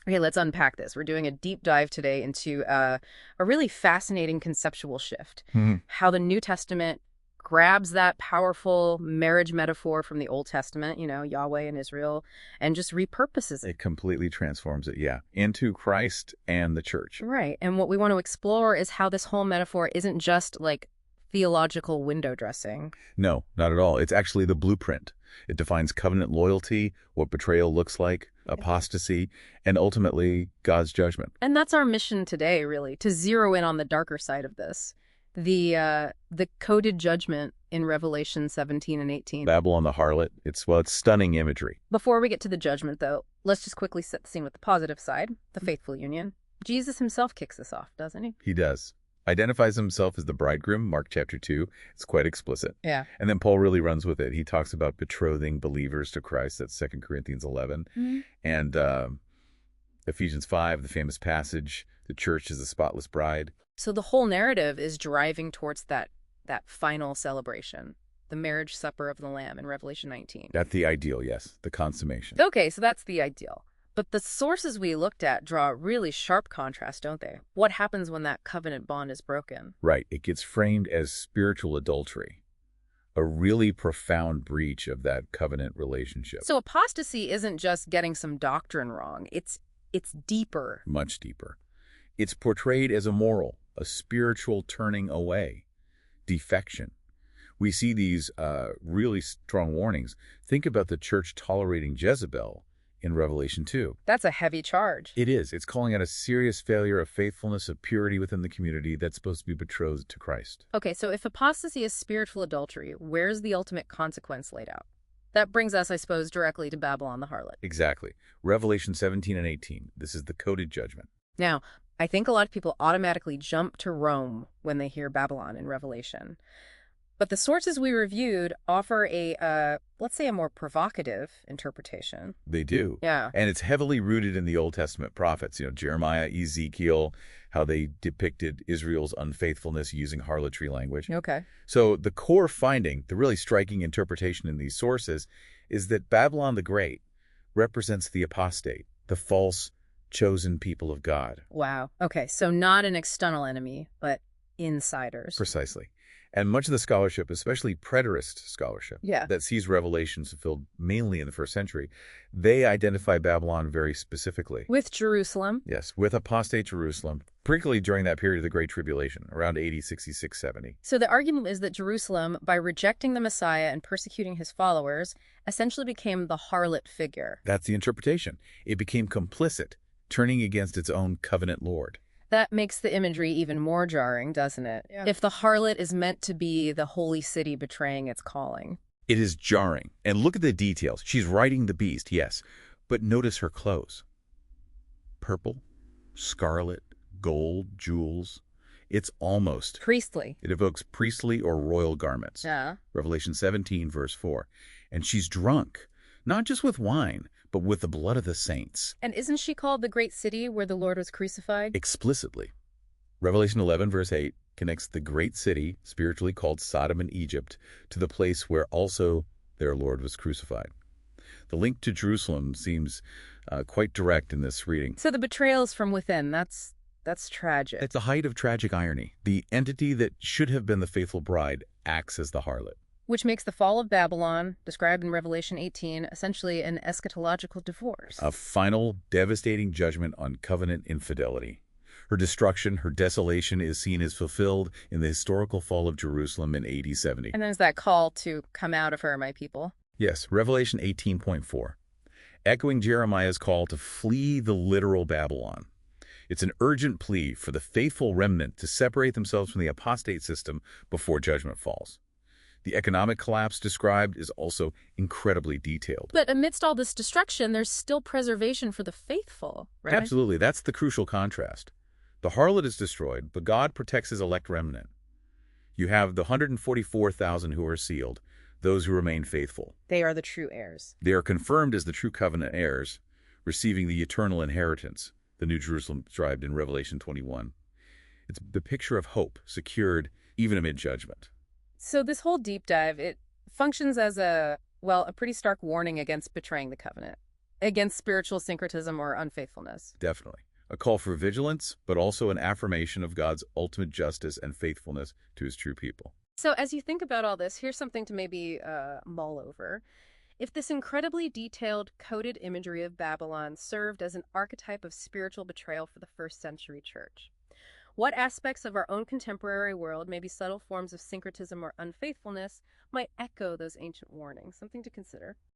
Okay, let's unpack this. We're doing a deep dive today into a really fascinating conceptual shift. Mhm. How the New Testament grabs that powerful marriage metaphor from the Old Testament, Yahweh and Israel, and just repurposes it. It completely transforms it, yeah, into Christ and the church. Right. And what we want to explore is how this whole metaphor isn't just like theological window dressing. No, not at all. It's actually the blueprint. It defines covenant loyalty, what betrayal looks like, apostasy, and ultimately God's judgment. And that's our mission today, really, to zero in on the darker side of this. The coded judgment in Revelation 17 and 18. Babylon the harlot, it's stunning imagery. Before we get to the judgment, though, let's just quickly set the scene with the positive side, the faithful union. Jesus himself kicks this off, doesn't he? He does. Identifies himself as the bridegroom, Mark chapter 2. It's quite explicit. Yeah. And then Paul really runs with it. He talks about betrothing believers to Christ. That's 2 Corinthians 11. Mm-hmm. And Ephesians 5, the famous passage, the church is the spotless bride. So the whole narrative is driving towards that final celebration, the marriage supper of the Lamb in Revelation 19. That's the ideal, yes, the consummation. Okay, so that's the ideal. But the sources we looked at draw a really sharp contrast, don't they? What happens when that covenant bond is broken? Right. It gets framed as spiritual adultery, a really profound breach of that covenant relationship. So apostasy isn't just getting some doctrine wrong. It's deeper. Much deeper. It's portrayed as immoral, a spiritual turning away, defection. We see these really strong warnings. Think about the church tolerating Jezebel in Revelation 2. That's a heavy charge. It is. It's calling out a serious failure of faithfulness, of purity within the community that's supposed to be betrothed to Christ. Okay, so if apostasy is spiritual adultery, where's the ultimate consequence laid out? That brings us, I suppose, directly to Babylon the harlot. Exactly. Revelation 17 and 18. This is the coded judgment. Now, I think a lot of people automatically jump to Rome when they hear Babylon in Revelation. But the sources we reviewed offer let's say, a more provocative interpretation. They do. Yeah. And it's heavily rooted in the Old Testament prophets, Jeremiah, Ezekiel, how they depicted Israel's unfaithfulness using harlotry language. Okay. So the core finding, the really striking interpretation in these sources, is that Babylon the Great represents the apostate, the false, chosen people of God. Wow. Okay, so not an external enemy, but insiders. Precisely. And much of the scholarship, especially preterist scholarship, Yeah. that sees Revelations fulfilled mainly in the first century, they identify Babylon very specifically. With Jerusalem. Yes, with apostate Jerusalem, particularly during that period of the Great Tribulation, around AD 66, 70. So the argument is that Jerusalem, by rejecting the Messiah and persecuting his followers, essentially became the harlot figure. That's the interpretation. It became complicit, turning against its own covenant Lord. That makes the imagery even more jarring, doesn't it? Yeah. If the harlot is meant to be the holy city betraying its calling. It is jarring. And look at the details. She's riding the beast, yes. But notice her clothes. Purple, scarlet, gold, jewels. It's almost. Priestly. It evokes priestly or royal garments. Yeah. Revelation 17, verse 4. And she's drunk, not just with wine, but with the blood of the saints. And isn't she called the great city where the Lord was crucified? Explicitly. Revelation 11, verse 8, connects the great city, spiritually called Sodom and Egypt, to the place where also their Lord was crucified. The link to Jerusalem seems quite direct in this reading. So the betrayal's from within. That's tragic. It's the height of tragic irony. The entity that should have been the faithful bride acts as the harlot. Which makes the fall of Babylon, described in Revelation 18, essentially an eschatological divorce. A final, devastating judgment on covenant infidelity. Her destruction, her desolation is seen as fulfilled in the historical fall of Jerusalem in AD 70. And there's that call to come out of her, my people. Yes, Revelation 18.4. Echoing Jeremiah's call to flee the literal Babylon. It's an urgent plea for the faithful remnant to separate themselves from the apostate system before judgment falls. The economic collapse described is also incredibly detailed. But amidst all this destruction, there's still preservation for the faithful, right? Absolutely. That's the crucial contrast. The harlot is destroyed, but God protects his elect remnant. You have the 144,000 who are sealed, those who remain faithful. They are the true heirs. They are confirmed as the true covenant heirs, receiving the eternal inheritance, the New Jerusalem described in Revelation 21. It's the picture of hope, secured even amid judgment. So this whole deep dive, it functions as a pretty stark warning against betraying the covenant. Against spiritual syncretism or unfaithfulness. Definitely. A call for vigilance, but also an affirmation of God's ultimate justice and faithfulness to his true people. So as you think about all this, here's something to maybe mull over. If this incredibly detailed, coded imagery of Babylon served as an archetype of spiritual betrayal for the first century church, what aspects of our own contemporary world, maybe subtle forms of syncretism or unfaithfulness, might echo those ancient warnings? Something to consider.